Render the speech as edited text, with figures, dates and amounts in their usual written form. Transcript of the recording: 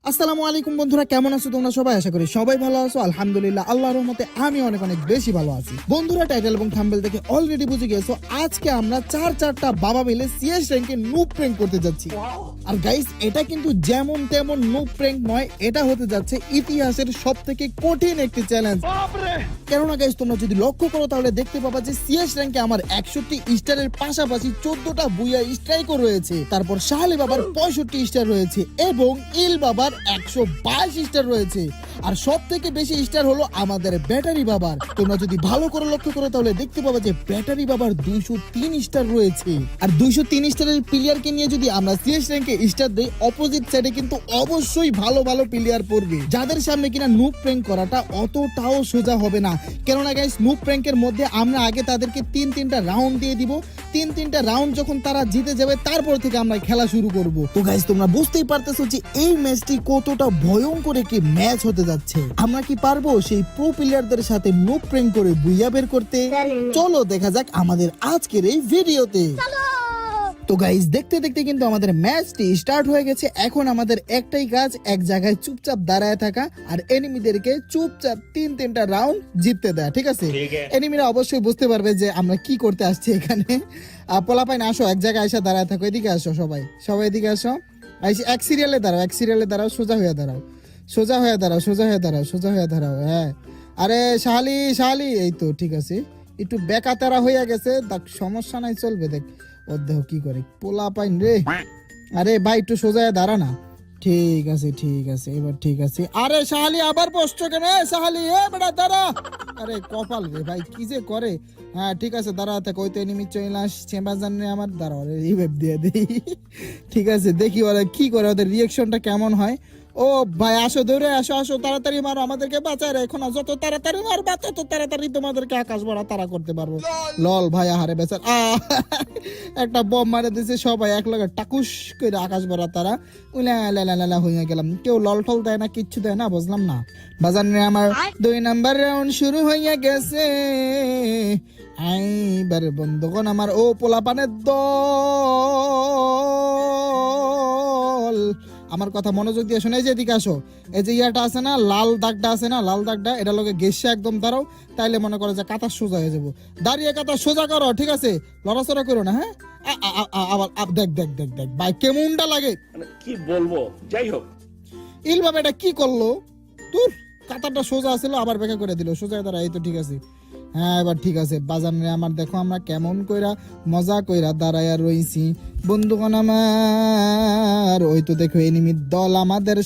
আসসালামু আলাইকুম বন্ধুরা, কেমন আছো তোমরা সবাই? আশা করি সবাই ভালো আছো। আলহামদুলিল্লাহ, আল্লাহর রহমতে আমি অনেক অনেক বেশি ভালো আছি। বন্ধুরা, টাইটেল এবং থাম্বনেল থেকে অলরেডি বুঝে গেছো আজকে আমরা চারটা বাবা মিলে সিএস র্যাঙ্কে নুব প্র্যাঙ্ক করতে যাচ্ছি। আর গাইস, এটা কিন্তু যেমন তেমন নুব প্র্যাঙ্ক নয়, এটা হতে যাচ্ছে ইতিহাসের সবথেকে কঠিন একটি চ্যালেঞ্জ। কেননা গাইস, তোমরা যদি লক্ষ্য করো তাহলে দেখতে পাবা যে সিএস র্যাঙ্কে আমার 61 স্টারের পাশাপাশি 14টা বুইয়া স্ট্রাইকও রয়েছে, তারপর শাহালি বাবার 65 স্টার রয়েছে এবং ইল বাবার 122 স্টার রয়েছে। আর সব থেকে বেশি স্টার হলো আমাদের ব্যাটারি বাবার। তোমরা যদি ভালো করে লক্ষ্য করো তাহলে দেখতে পাবা যে ব্যাটারি বাবার 203 স্টার রয়েছে। আর 203 স্টারের প্লেয়ারকে নিয়ে যদি আমরা সিএস র্যাঙ্কে স্টার দেই, অপোজিট সাইডে কিন্তু অবশ্যই ভালো ভালো প্লেয়ার পড়বে, যাদের সামনে কিনা নুব প্র্যাঙ্ক করাটা অতটাও সোজা হবে না। কেননা গাইস, নুব প্র্যাঙ্কের মধ্যে আমরা আগে তাদেরকে তিনটা রাউন্ড দিয়ে দিব। তিনটা রাউন্ড যখন তারা জিতে যাবে, তারপর থেকে আমরা খেলা শুরু করব। তো গাইস, তোমরা বুঝতেই পারতেছো যে এই ম্যাচটি কতটা ভয়ঙ্কর একটি ম্যাচ হতে যাচ্ছে। আমরা কি পারবো সেই প্রো প্লেয়ারদের সাথে নুব প্র্যাঙ্ক করে বুইয়া বের করতে? চলো দেখা যাক আমাদের আজকের এই ভিডিওতে। তো গাইস, দেখতে দেখতে কিন্তু আমাদের ম্যাচটি স্টার্ট হয়ে গেছে। এখন আমাদের একটাই কাজ, এক জায়গায় চুপচাপ দাঁড়ায় থাকা আর এনিমিদেরকে চুপচাপ তিনটা রাউন্ড জিততে দেয়া। ঠিক আছে? এনিমিরা অবশ্যই বুঝতে পারবে যে আমরা কি করতে আসছি এখানে। পোলাপাইন, আসো এক জায়গায় এসে দাঁড়ায় থাকো। এদিকে আসো, সবাই এদিকে আসো। এক সিরিয়ালে দাঁড়াও, সোজা হয়ে দাঁড়াও। হ্যাঁ, আরে শাহালি, এই তো ঠিক আছে। একটু বেকাতারা হয়ে গেছে, দেখ সমস্যা নাই, চলবে। দেখ ওর দেহ কি করে, পোলা পাইন রে। আরে ভাই, একটু সোজা হয়ে দাঁড়া না। ঠিক আছে, এবার ঠিক আছে। আরে শাহালি, আবার বসছো কেন? শাহালি, বেটা দাঁড়া। আরে কপাল রে ভাই, কি যে করে। হ্যাঁ ঠিক আছে, দাঁড়া থাক। ওই তো এনিমি চলে আসছে জানে আমার, দাঁড়া রিভাইভ দিয়ে দিই। ঠিক আছে, দেখি ওরা কি করে, ওদের রিয়াকশনটা কেমন হয়। ও ভাই, আসো, দৌড়ে আসো, তাড়াতাড়ি মারো, আমাদেরকে বাঁচায় রেখো না। যত তাড়াতাড়ি মারবা তত তাড়াতাড়ি তোমাদেরকে আকাশ ভরা তারা করতে পারবো। লল ভাই, আহারে বেচার, একটা বম মারে দিয়েছে, সবাই এক লগে টাকুস করে আকাশ ভরা তারা উলা হয়ে গেলাম। কেউ লল টল দেয় না, কিচ্ছু দেয় না, বুঝলাম না। বাজার আমার 2 নাম্বার রাউন্ড শুরু হয়ে গেছে। এইবার বন্ধুগণ আমার, ও পোলাপানের দল, আমার কথা মনোযোগ দিয়ে শোনে। যে এদিকে আসো, এই যে ইয়াটা আছে না, লাল দাগটা আছে না, লাল দাগটা, এটা লোকে গেসে একদম দাঁড়াও, তাইলে মনে করো যে কাতার সোজা হয়ে যাবো। দাঁড়িয়ে কাতার সোজা করো, ঠিক আছে? লড়াচড়া করো না। হ্যাঁ, আবার দেখ ভাই কেমনটা লাগে, কি বলবো। যাই হোক, ইল বাবা এটা কি করলো? তোর কাতারটা সোজা আছিল, আবার বেঁকা করে দিল। সোজা দাঁড়া, এই তো ঠিক আছে। হ্যাঁ এবার ঠিক আছে। বাজার আমার দেখো, আমরা কেমন কইরা মজা কইরা দাঁড়াইয়া রইছি বন্ধুগণ আমার। ওই তো দেখো এনিমির দল আমাদের